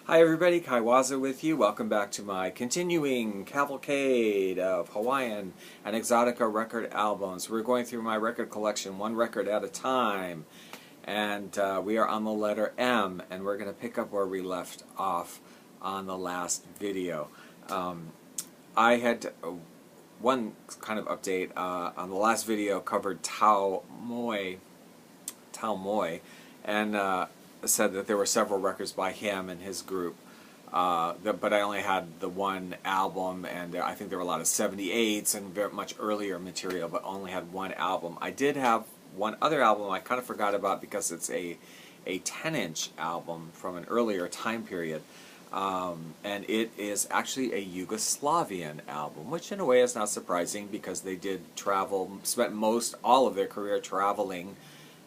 Hi everybody, Kaiwaza with you. Welcome back to my continuing cavalcade of Hawaiian and Exotica record albums. We're going through my record collection one record at a time, and we are on the letter M, and we're going to pick up where we left off on the last video. I had one kind of update on the last video covered Tau Moi, and said that there were several records by him and his group, but I only had the one album, and I think there were a lot of 78s and very much earlier material, but only had one album. I did have one other album I kind of forgot about because it's a 10-inch album from an earlier time period, and it is actually a Yugoslavian album, which in a way is not surprising because they did travel, spent all of their career traveling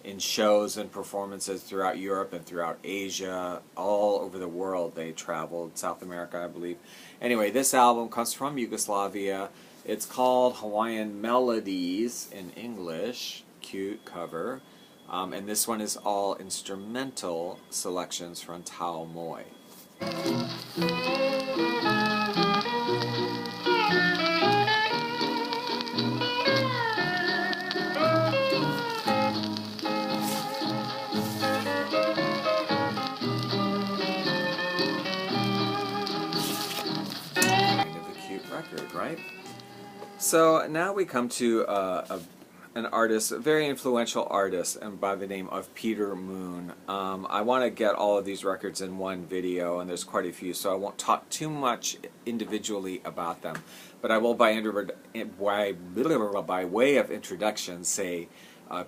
in shows and performances throughout Europe and throughout Asia, all over the world they traveled, South America I believe. Anyway, this album comes from Yugoslavia. It's called Hawaiian Melodies in English, cute cover, and this one is all instrumental selections from Tau Moi. Right? So now we come to an artist, a very influential artist, and by the name of Peter Moon. I want to get all of these records in one video, and there's quite a few, so I won't talk too much individually about them. But I will, by way of introduction, say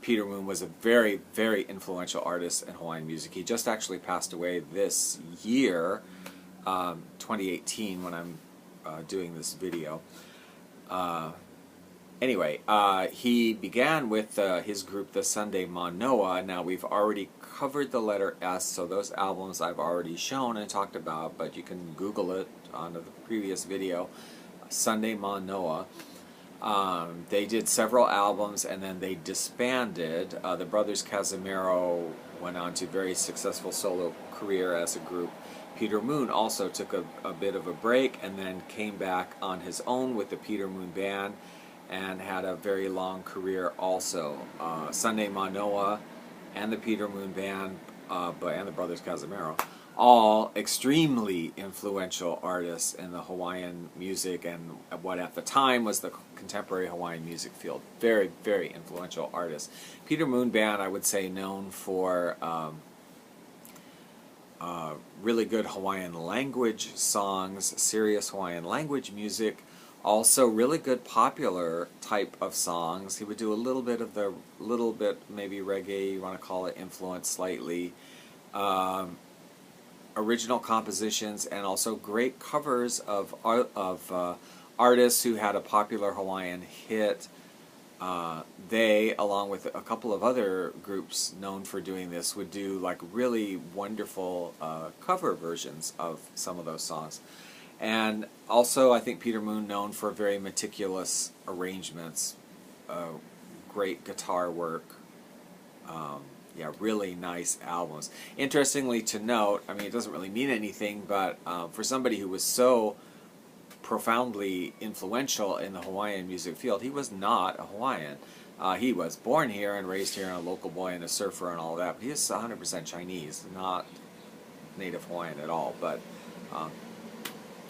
Peter Moon was a very, very influential artist in Hawaiian music. He just actually passed away this year, 2018, when I'm doing this video. Anyway, he began with his group, the Sunday Manoa. Now, we've already covered the letter S, so those albums I've already shown and talked about, but you can Google it on the previous video, Sunday Manoa. They did several albums, and then they disbanded. The brothers Casimiro went on to very successful solo career as a group. Peter Moon also took a bit of a break and then came back on his own with the Peter Moon Band and had a very long career also. Sunday Manoa and the Peter Moon Band and the brothers Casimiro, all extremely influential artists in the Hawaiian music and what at the time was the contemporary Hawaiian music field. Very, very influential artists. Peter Moon Band, I would say, known for really good Hawaiian language songs, serious Hawaiian language music, also really good popular type of songs. He would do a little bit maybe reggae, you want to call it, influence slightly, original compositions, and also great covers of artists who had a popular Hawaiian hit. They, along with a couple of other groups known for doing this, would do like really wonderful cover versions of some of those songs. And also, I think Peter Moon known for very meticulous arrangements, great guitar work, yeah, really nice albums. Interestingly to note, I mean, it doesn't really mean anything, but for somebody who was so profoundly influential in the Hawaiian music field, he was not a Hawaiian. He was born here and raised here, and a local boy and a surfer and all that, but he is 100% Chinese, not native Hawaiian at all, but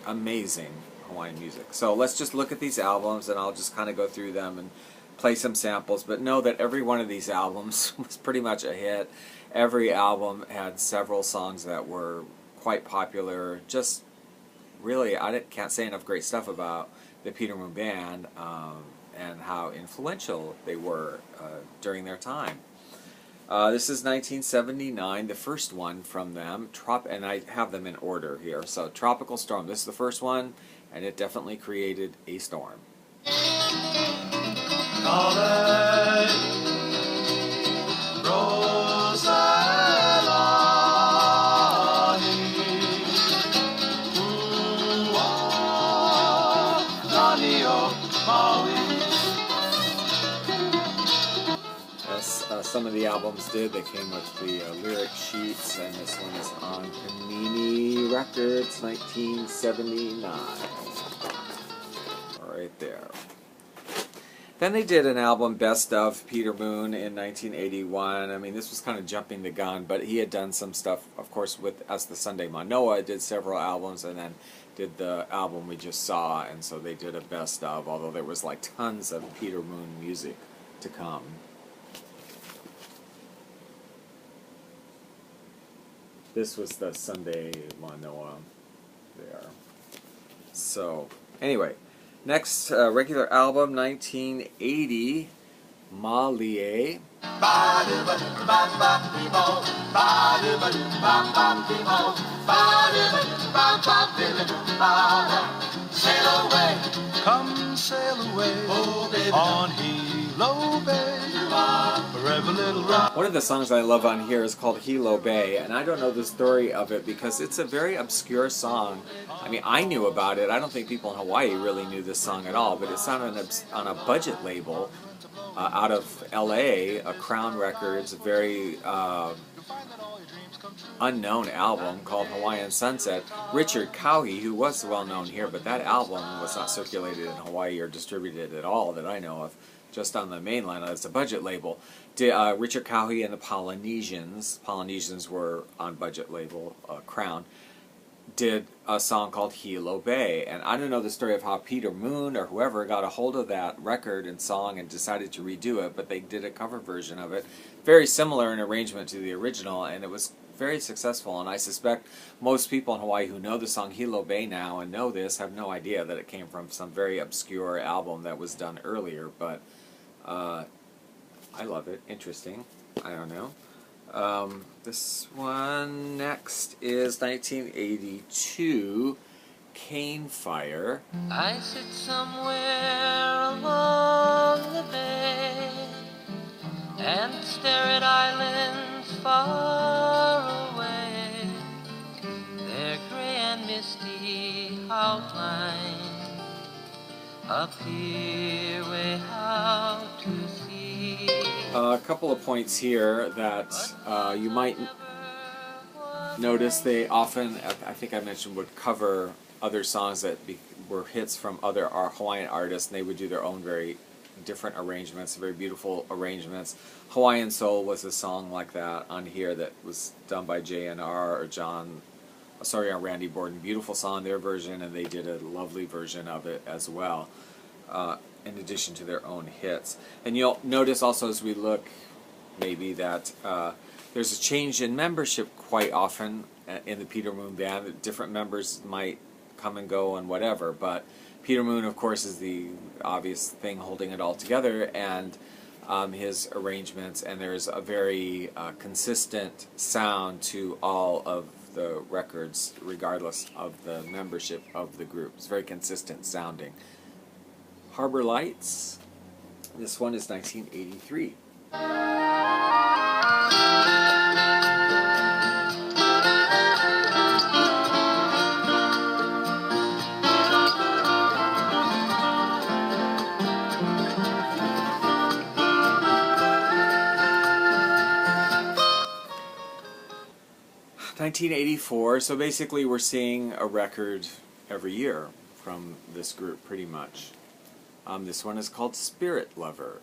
amazing Hawaiian music. So let's just look at these albums, and I'll just kind of go through them and play some samples, but know that every one of these albums was pretty much a hit. Every album had several songs that were quite popular. Just really, can't say enough great stuff about the Peter Moon Band and how influential they were during their time. This is 1979, the first one from them, and I have them in order here. So, Tropical Storm, this is the first one, and it definitely created a storm. Some of the albums did. They came with the lyric sheets, and this one is on Panini Records, 1979. Right there. Then they did an album, Best of Peter Moon, in 1981. I mean, this was kind of jumping the gun, but he had done some stuff, of course, with As the Sunday Manoa, did several albums, and then did the album we just saw, and so they did a best of, although there was like tons of Peter Moon music to come. This was the Sunday Manoa there. So, anyway. Next regular album, 1980, Malie. Sail away, come sail away, oh, baby, on Hilo Bay. One of the songs I love on here is called Hilo Bay, and I don't know the story of it because it's a very obscure song. I mean, I knew about it. I don't think people in Hawaii really knew this song at all, but it's on a budget label out of L.A., Crown Records, a very unknown album called Hawaiian Sunset. Richard Cowhey, who was well known here, but that album was not circulated in Hawaii or distributed at all that I know of, just on the mainland. It's a budget label. Richard Cowhey and the Polynesians were on budget label, Crown, did a song called Hilo Bay. And I don't know the story of how Peter Moon or whoever got a hold of that record and song and decided to redo it, but they did a cover version of it, very similar in arrangement to the original, and it was very successful. And I suspect most people in Hawaii who know the song Hilo Bay now and know this have no idea that it came from some very obscure album that was done earlier, but I love it. Interesting. I don't know. This one next is 1982, Canefire. I sit somewhere along the bay and stare at islands far away. Their gray and misty outline appear way out to sea. A couple of points here that you might notice. They often, I think I mentioned, would cover other songs that were hits from other Hawaiian artists, and they would do their own very different arrangements, very beautiful arrangements. Hawaiian Soul was a song like that on here that was done by JNR or Randy Borden. Beautiful song, their version, and they did a lovely version of it as well, in addition to their own hits. And you'll notice also as we look, maybe, that there's a change in membership quite often in the Peter Moon Band. Different members might come and go and whatever, but Peter Moon, of course, is the obvious thing holding it all together, and his arrangements, and there's a very consistent sound to all of the records, regardless of the membership of the group. It's very consistent sounding. Harbor Lights. This one is 1983. 1984, so basically we're seeing a record every year from this group, pretty much. This one is called Spirit Lover.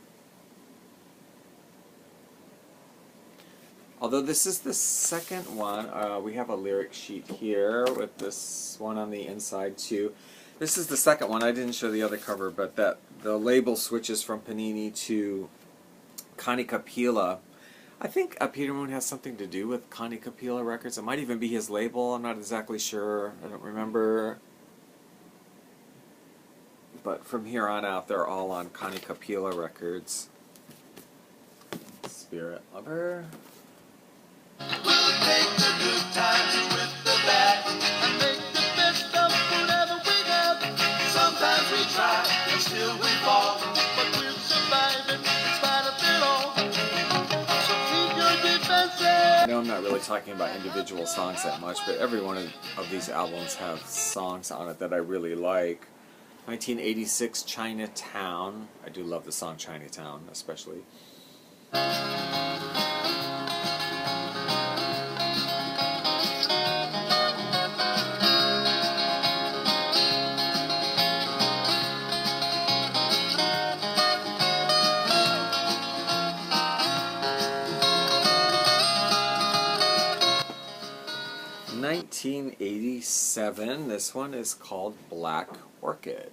Although this is the second one, we have a lyric sheet here with this one on the inside too. This is the second one. I didn't show the other cover, but that the label switches from Panini to Connie Kapila. I think Peter Moon has something to do with Connie Kapila Records. It might even be his label. I'm not exactly sure. I don't remember. But from here on out, they're all on Connie Kapila Records. Spirit Lover. We'll take the good times with the bad and make the best of whatever we have. Sometimes we try and still we fall, but we'll survive in spite of it all. So keep your defenses. I know I'm not really talking about individual songs that much, but every one of these albums have songs on it that I really like. 1986, Chinatown. I do love the song Chinatown, especially. 1987, this one is called Black Orchid.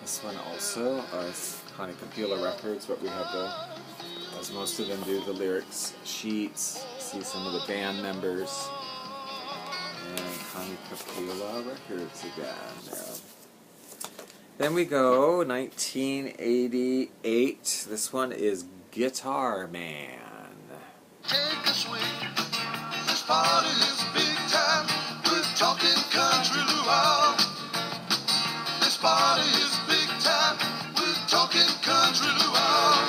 This one also is Connie Kapila Records, but we have the, as most of them do, the lyrics sheets. See some of the band members. And Connie Kapila Records again. Yeah. Then we go 1988. This one is Guitar Man. Take a swing. This party is big time. We're talking country luau. This party is big time. We're talking country luau.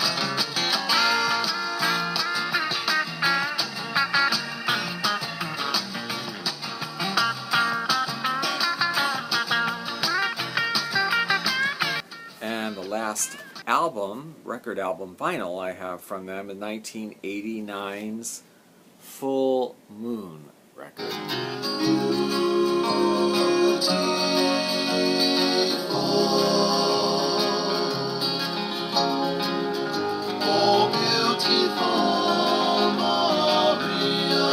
And the last album, record album, vinyl I have from them is 1989's Full Moon record. Oh, beautiful Maria,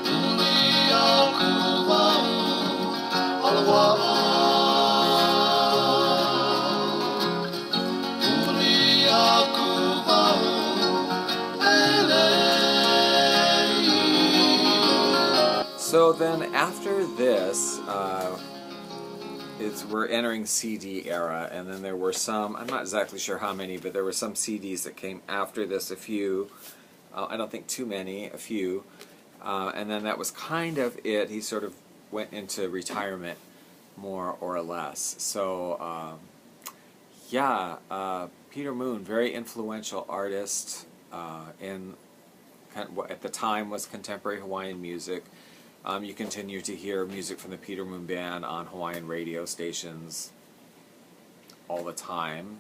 dunia ku mau alawa, dunia ku mau So then after this, we're entering CD era, and then there were some, I'm not exactly sure how many, but there were some CDs that came after this, a few, I don't think too many, a few, and then that was kind of it. He sort of went into retirement, more or less. So, yeah, Peter Moon, very influential artist in kind of what at the time was contemporary Hawaiian music. You continue to hear music from the Peter Moon Band on Hawaiian radio stations all the time.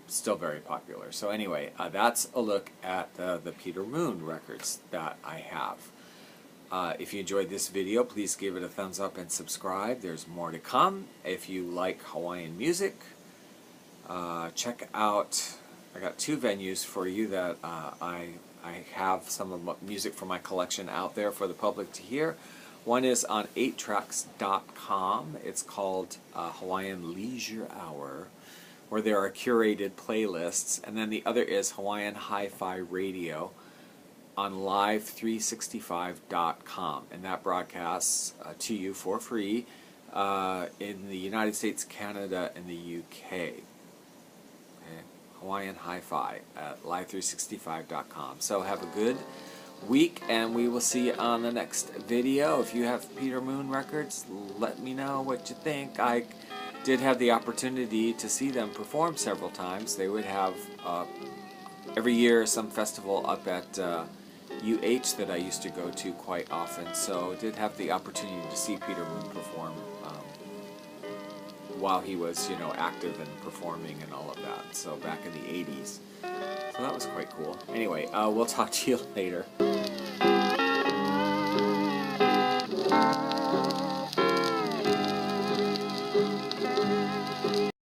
Still very popular. So anyway, that's a look at the Peter Moon records that I have. If you enjoyed this video, please give it a thumbs up and subscribe. There's more to come. If you like Hawaiian music, check out, I got two venues for you that I have some of the music from my collection out there for the public to hear. One is on 8tracks.com. It's called Hawaiian Leisure Hour, where there are curated playlists. And then the other is Hawaiian Hi-Fi Radio on live365.com. And that broadcasts to you for free in the United States, Canada, and the UK. Hawaiian Hi-Fi at live365.com. So have a good week, and we will see you on the next video. If you have Peter Moon records, let me know what you think. I did have the opportunity to see them perform several times. They would have every year some festival up at UH that I used to go to quite often. So did have the opportunity to see Peter Moon perform while he was, you know, active and performing and all of that. So back in the 80s. So that was quite cool. Anyway, we'll talk to you later.